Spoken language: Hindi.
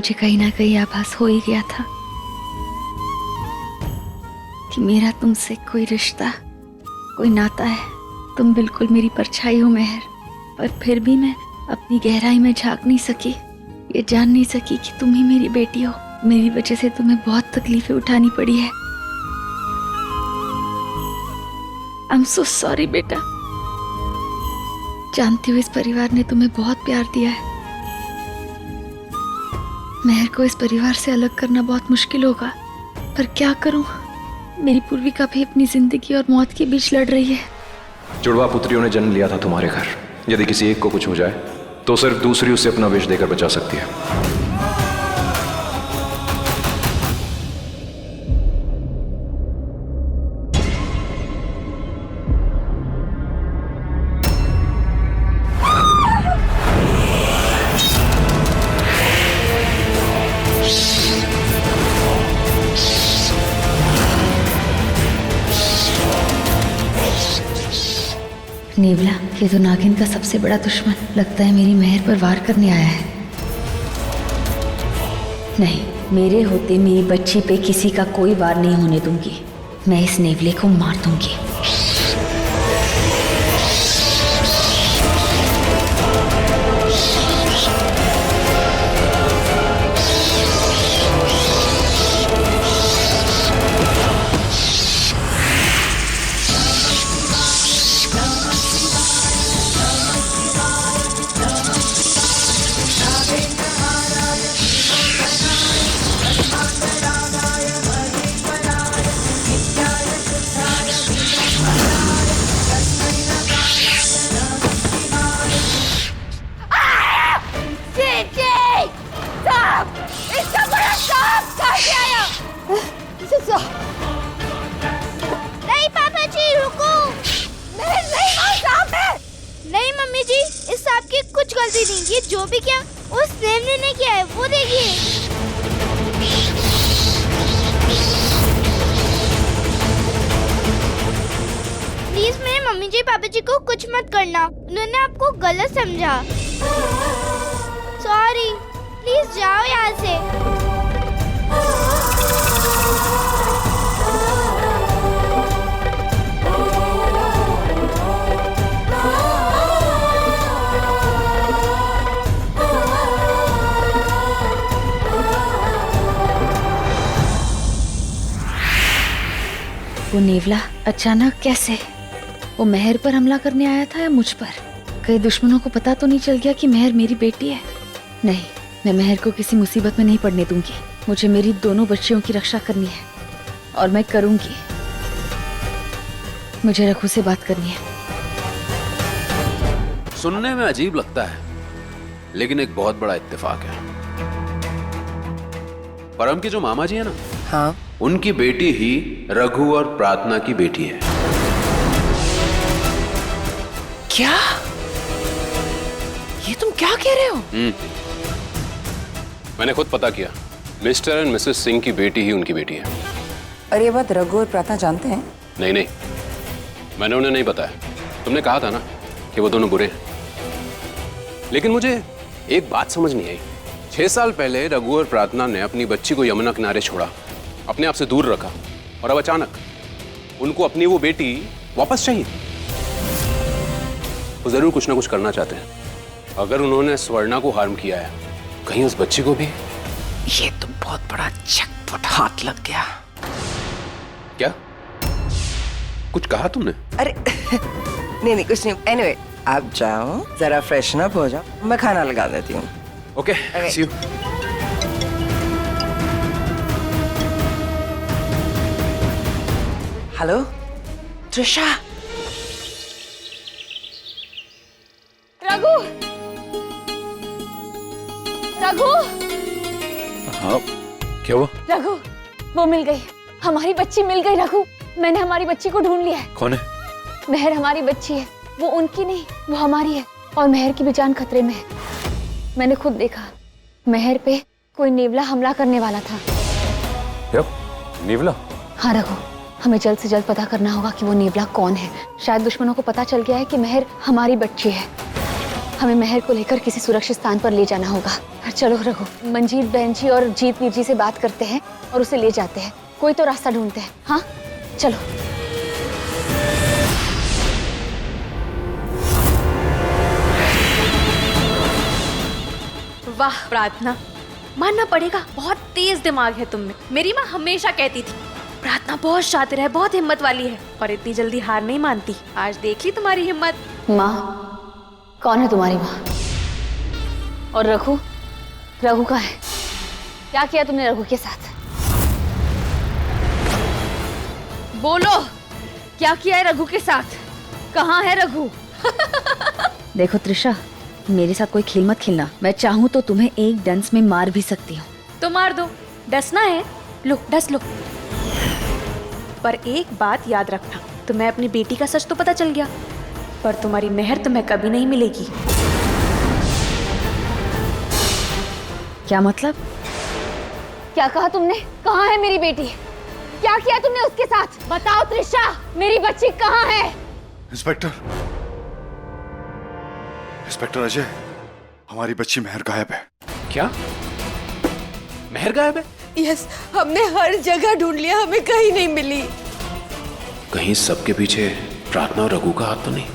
मुझे कहीं ना कहीं आभास हो ही गया था कि मेरा तुमसे कोई रिश्ता, कोई नाता है। तुम बिल्कुल मेरी परछाई हो मेहर, पर फिर भी मैं अपनी गहराई में झांक नहीं सकी, ये जान नहीं सकी कि तुम ही मेरी बेटी हो। मेरी वजह से तुम्हें बहुत तकलीफें उठानी पड़ी है। आई एम सो सॉरी बेटा। जानती हो इस परिवार ने तुम्हें बहुत प्यार दिया है। मेहर को इस परिवार से अलग करना बहुत मुश्किल होगा, पर क्या करूं, मेरी पूर्विका भी अपनी जिंदगी और मौत के बीच लड़ रही है। जुड़वा पुत्रियों ने जन्म लिया था तुम्हारे घर। यदि किसी एक को कुछ हो जाए तो सिर्फ दूसरी उसे अपना विष देकर बचा सकती है। नेवला, ये तो नागिन का सबसे बड़ा दुश्मन लगता है मेरी मेहर पर वार करने आया है। नहीं, मेरे होते मेरी बच्ची पे किसी का कोई वार नहीं होने दूंगी। मैं इस नेवले को मार दूंगी। नहीं पापा जी, रुको। नहीं मम्मी जी, इस सांप की कुछ गलती नहीं। ये जो भी किया उस नेवले ने किया है, वो देखिए। प्लीज मेरे मम्मी जी पापा जी को कुछ मत करना, उन्होंने आपको गलत समझा। सॉरी, प्लीज जाओ यहाँ से। वो नेवला अचानक कैसे? वो मेहर पर हमला करने आया था या मुझ पर? कई दुश्मनों को पता तो नहीं चल गया कि मेहर मेरी बेटी है? नहीं, मैं मेहर को किसी मुसीबत में नहीं पड़ने दूंगी। मुझे मेरी दोनों बच्चियों की रक्षा करनी है और मैं करूंगी। मुझे रघु से बात करनी है। सुनने में अजीब लगता है, लेकिन एक बहुत बड़ा इत्तेफाक है। परम के जो मामा जी है ना, हाँ, उनकी बेटी ही रघु और प्रार्थना की बेटी है। क्या? ये तुम क्या कह रहे हो? मैंने खुद पता किया, मिस्टर एंड मिसेस सिंह की बेटी ही उनकी बेटी है। और ये बात रघु और प्रार्थना जानते हैं? नहीं नहीं, मैंने उन्हें नहीं बताया। तुमने कहा था ना कि वो दोनों बुरे हैं। लेकिन मुझे एक बात समझ नहीं आई। 6 साल पहले रघु और प्रार्थना ने अपनी बच्ची को यमुना किनारे छोड़ा, अपने आप से दूर रखा, और अब अचानक उनको अपनी वो बेटी वापस चाहिए। वो जरूर कुछ ना कुछ करना चाहते हैं। अगर उन्होंने स्वर्णा को हार्म किया है, कहीं उस बच्ची को भी? ये तो बहुत बड़ा चटपट हाथ लग गया। क्या कुछ कहा तुमने? अरे नहीं कुछ नहीं। एनीवे, आप जाओ, जरा फ्रेशन अप हो जाओ, मैं खाना लगा देती हूँ। Okay, see you. Hello Trisha. Raghu, Raghu, हाँ, क्या हुआ? रघु, वो मिल गई, हमारी बच्ची मिल गई। रघु, मैंने हमारी बच्ची को ढूंढ लिया है। कौन है? मेहर हमारी बच्ची है, वो उनकी नहीं, वो हमारी है। और मेहर की भी जान खतरे में है। मैंने खुद देखा, मेहर पे कोई नेवला हमला करने वाला था। क्या? नेवला? हाँ रघु, हमें जल्द से जल्द पता करना होगा कि वो नेवला कौन है। शायद दुश्मनों को पता चल गया है कि मेहर हमारी बच्ची है। हमें मेहर को लेकर किसी सुरक्षित स्थान पर ले जाना होगा। चलो रघु, मंजीत बहन जी और जीत वीर जी से बात करते हैं और उसे ले जाते हैं। कोई तो रास्ता ढूंढते हैं। हाँ चलो। वाह प्रार्थना, मानना पड़ेगा बहुत तेज दिमाग है तुममें। मेरी माँ हमेशा कहती थी प्रार्थना बहुत शातिर है, बहुत हिम्मत वाली है और इतनी जल्दी हार नहीं मानती। आज देख ली तुम्हारी हिम्मत। माँ, कौन है तुम्हारी माँ? और रघु, रघु कहाँ है? क्या किया तुमने रघु के साथ? बोलो, क्या किया है रघु के साथ? कहाँ है रघु? देखो त्रिशा, मेरे साथ कोई खेल मत खेलना। मैं चाहूँ तो तुम्हें एक डंस में मार भी सकती हूँ। तो मार दो, डसना है, लो डस लो। पर एक बात याद रखना, तुम्हें अपनी बेटी का सच तो पता चल गया, पर तुम्हारी मेहर तुम्हें कभी नहीं मिलेगी। क्या मतलब? क्या कहा तुमने? कहाँ है मेरी बेटी? क्या किया तुमने उसके साथ? बताओ त्रिशा, मेरी बच्ची कहाँ है? इंस्पेक्टर, इंस्पेक्टर अजय, हमारी बच्ची मेहर गायब है। क्या? मेहर गायब है? यस, हमने हर जगह ढूंढ लिया, हमें कहीं नहीं मिली। कहीं सबके पीछे प्रार्थना और रघु का हाथ तो नहीं?